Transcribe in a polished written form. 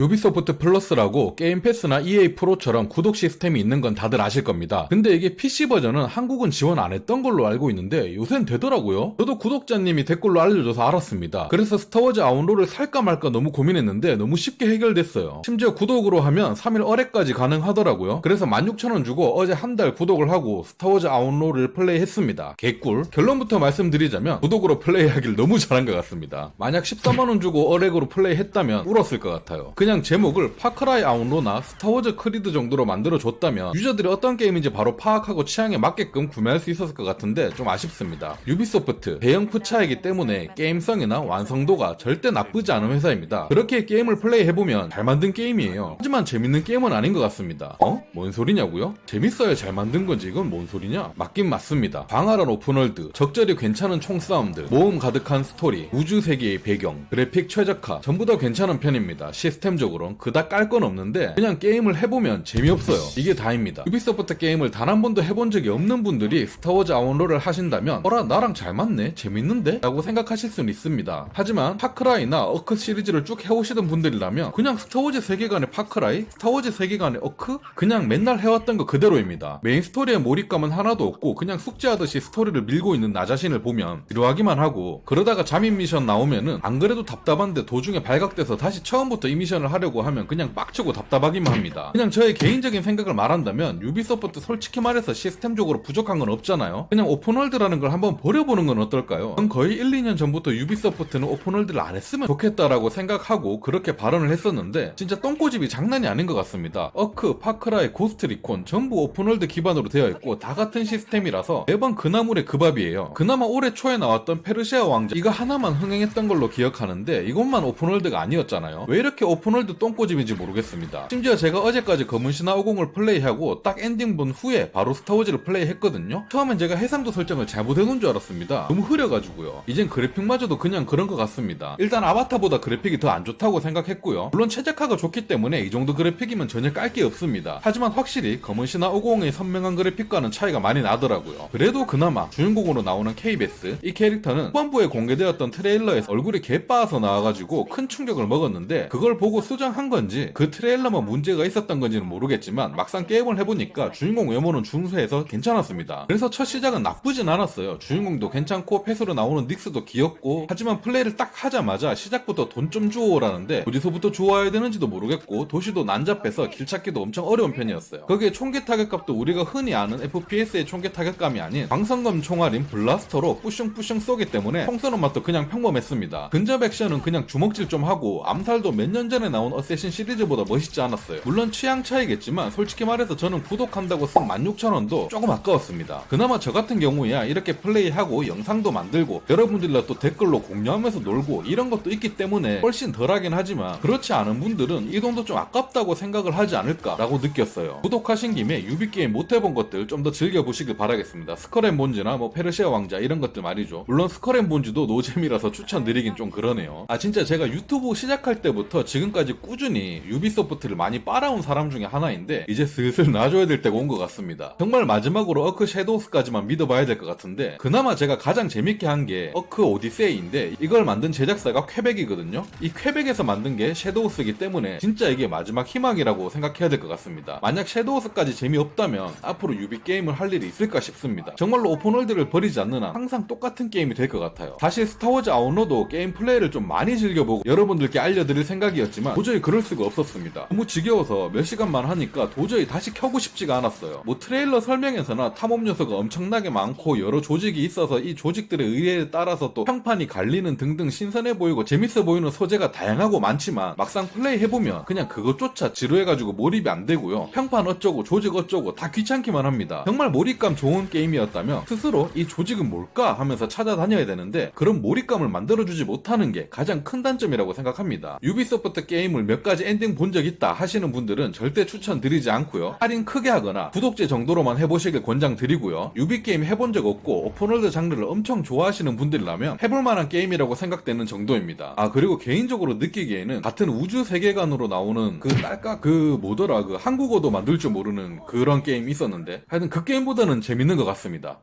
유비소프트 플러스라고 게임 패스나 EA 프로처럼 구독 시스템이 있는 건 다들 아실 겁니다. 근데 이게 PC 버전은 한국은 지원 안 했던 걸로 알고 있는데 요새는 되더라고요. 저도 구독자님이 댓글로 알려줘서 알았습니다. 그래서 스타워즈 아웃로를 살까 말까 너무 고민했는데 너무 쉽게 해결됐어요. 심지어 구독으로 하면 3일 어례까지 가능하더라고요. 그래서 16,000원 주고 어제 한 달 구독을 하고 스타워즈 아웃로를 플레이했습니다. 개꿀. 결론부터 말씀드리자면 구독으로 플레이하길 너무 잘한 것 같습니다. 만약 14만원 주고 어렉으로 플레이했다면 울었을 것 같아요. 그냥 제목을 파크라이 아웃로나 스타워즈 크리드 정도로 만들어줬다면 유저들이 어떤 게임인지 바로 파악하고 취향에 맞게끔 구매할 수 있었을 것 같은데 좀 아쉽습니다. 유비소프트 대형 푸차이기 때문에 게임성이나 완성도가 절대 나쁘지 않은 회사입니다. 그렇게 게임을 플레이해보면 잘 만든 게임이에요. 하지만 재밌는 게임은 아닌 것 같습니다. 뭔 소리냐고요? 재밌어야 잘 만든 건지 이건 뭔 소리냐? 맞긴 맞습니다. 광활한 오픈월드, 적절히 괜찮은 총싸움들, 모험 가득한 스토리, 우주 세계의 배경, 그래픽 최적화 전부 다 괜찮은 편입니다. 시스템적으로는 그닥 깔 건 없는데 그냥 게임을 해보면 재미없어요. 이게 다입니다. 유비소프트 게임을 단 한 번도 해본 적이 없는 분들이 스타워즈 아웃로를 하신다면 어라 나랑 잘 맞네? 재밌는데? 라고 생각하실 수는 있습니다. 하지만 파크라이나 어크 시리즈를 쭉 해오시던 분들이라면 그냥 스타워즈 세계관의 파크라이? 스타워즈 세계관의 어크? 그냥 맨날 해왔던 거 그대로입니다. 메인 스토리의 몰입감은 하나도 없고 그냥 숙제하듯이 스토리를 밀고 있는 나 자신을 보면 지루하기만 하고 그러다가 잠입 미션 나오면은 안 그래도 답답한데 도중에 발각돼서 다시 처음부터 이 미션을 하려고 하면 그냥 빡치고 답답하기만 합니다. 그냥 저의 개인적인 생각을 말한다면 유비소프트 솔직히 말해서 시스템적으로 부족한 건 없잖아요. 그냥 오픈월드라는 걸 한번 버려보는 건 어떨까요? 전 거의 1, 2년 전부터 유비소프트는 오픈월드를 안 했으면 좋겠다라고 생각하고 그렇게 발언을 했었는데 진짜 똥꼬집이 장난이 아닌 것 같습니다. 어크, 파크라이, 고스트리콘 전부 오픈월드 기반으로 되어 있고 다 같은 시스템이라서 매번 그 나물의 그 밥이에요. 그나마 올해 초에 나왔던 페르시아 왕자 이거 하나만 흥행했던 걸로 기억하는데 이것만 오픈월드가 아니었잖아요. 왜 이렇게 오픈월드 똥꼬집인지 모르겠습니다. 심지어 제가 어제까지 검은신화 50을 플레이하고 딱 엔딩 본 후에 바로 스타워즈를 플레이했거든요. 처음엔 제가 해상도 설정을 잘못해놓은 줄 알았습니다. 너무 흐려가지고요. 이젠 그래픽마저도 그냥 그런 것 같습니다. 일단 아바타보다 그래픽이 더 안 좋다고 생각했고요. 물론 최적화가 좋기 때문에 이 정도 그래픽이면 전혀 깔 게 없습니다. 하지만 확실히 검은신화 50의 선명한 그래픽과는 차이가 많이 나더라고요. 그래도 그나마 주인공으로 나오는 케이베스 이 캐릭터는 후반부에 공개되었던 트레일러에서 얼굴이 개빠서 나와가지고 큰 충격을 먹었는데 그걸 보고 수정한 건지 그 트레일러만 문제가 있었던 건지는 모르겠지만 막상 게임을 해보니까 주인공 외모는 준수해서 괜찮았습니다. 그래서 첫 시작은 나쁘진 않았어요. 주인공도 괜찮고 패스로 나오는 닉스도 귀엽고 하지만 플레이를 딱 하자마자 시작부터 돈 좀 주워오라는데 어디서부터 주워야 되는지도 모르겠고 도시도 난잡해서 길 찾기도 엄청 어려운 편이었어요. 거기에 총기 타격값도 우리가 흔히 아는 FPS의 총기 타격감이 아닌 광선검 총알인 블라스터로 뿌슝뿌슝 쏘기 때문에 총 쏘는 맛도 그냥 평범했습니다. 근접 액션은 그냥 주먹질 좀 하고 암살도 몇 년 전에 나온 어쌔신 시리즈보다 멋있지 않았어요. 물론 취향 차이겠지만 솔직히 말해서 저는 구독한다고 쓴 16,000원도 조금 아까웠습니다. 그나마 저 같은 경우야 이렇게 플레이하고 영상도 만들고 여러분들과 또 댓글로 공유하면서 놀고 이런 것도 있기 때문에 훨씬 덜하긴 하지만 그렇지 않은 분들은 이 돈도 좀 아깝다고 생각을 하지 않을까라고 느꼈어요. 구독하신 김에 유비게임 못해본 것들 좀 더 즐겨보시길 바라겠습니다. 스컬앤본즈나 뭐 페르시아 왕자 이런 것들 말이죠. 물론 스컬앤본즈도 노잼이라서 추천드리긴 좀 그러네요. 진짜 제가 유튜브 시작할 때부터 지금까지 꾸준히 유비소프트를 많이 빨아온 사람 중에 하나인데 이제 슬슬 놔줘야 될 때가 온 것 같습니다. 정말 마지막으로 어크 섀도우스까지만 믿어봐야 될 것 같은데 그나마 제가 가장 재밌게 한 게 어크 오디세이인데 이걸 만든 제작사가 퀘벡이거든요. 이 퀘벡에서 만든 게 섀도우스이기 때문에 진짜 이게 마지막 희망이라고 생각해야 될 것 같습니다. 만약 섀도우스까지 재미없다면 앞으로 유비 게임을 할 일이 있을까 싶습니다. 정말로 오픈월드를 버리지 않는 한 항상 똑같은 게임이 될 것 같아요. 사실 스타워즈 아웃로도 게임 플레이를 좀 많이 즐겨보고 여러분들께 알려드릴 생각이었지만 도저히 그럴 수가 없었습니다. 너무 지겨워서 몇 시간만 하니까 도저히 다시 켜고 싶지가 않았어요. 뭐 트레일러 설명에서나 탐험 요소가 엄청나게 많고 여러 조직이 있어서 이 조직들의 의뢰에 따라서 또 평판이 갈리는 등등 신선해 보이고 재밌어 보이는 소재가 다양하고 많지만 막상 플레이 해보면 그냥 그것조차 지루해가지고 몰입이 안 되고요. 평판 어쩌고 조직 어쩌고 다 귀찮기만 합니다. 정말 몰입감 좋은 게임이었다면 스스로 이 조직은 뭘까 하면서 찾아다녀야 되는데 그런 몰입감을 만들어주지 못하는 게 가장 큰 단점이라고 생각합니다. 유비소프트 게임을 몇 가지 엔딩 본 적 있다 하시는 분들은 절대 추천드리지 않고요. 할인 크게 하거나 구독제 정도로만 해보시길 권장드리고요. 유비게임 해본 적 없고 오픈월드 장르를 엄청 좋아하시는 분들이라면 해볼만한 게임이라고 생각되는 정도입니다. 그리고 개인적으로 느끼기에는 같은 우주 세계관으로 나오는 그 딸깍 그 뭐더라 그 한국어도 만들 줄 모르는 그런 게임이 있었는데 하여튼 그 게임보다는 재밌는 것 같습니다.